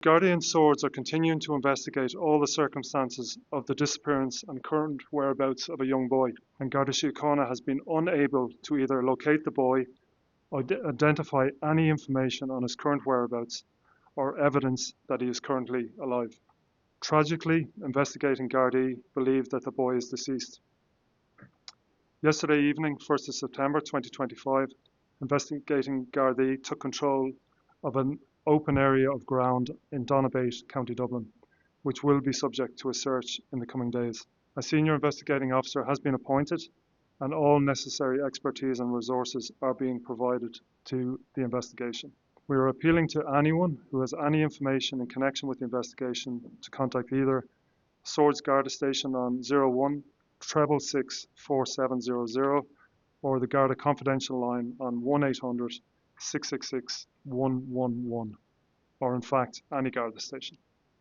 Guardian Swords are continuing to investigate all the circumstances of the disappearance and current whereabouts of a young boy, and Garda Síochána has been unable to either locate the boy, identify any information on his current whereabouts, or evidence that he is currently alive. Tragically, investigating Gardaí believe that the boy is deceased. Yesterday evening, 1st of September 2025, investigating Gardaí took control of an open area of ground in Donabate, County Dublin, which will be subject to a search in the coming days. A senior investigating officer has been appointed, and all necessary expertise and resources are being provided to the investigation. We are appealing to anyone who has any information in connection with the investigation to contact either Swords Garda Station on 01 666 4700 or the Garda Confidential line on 1800 666 111, or in fact any Garda station.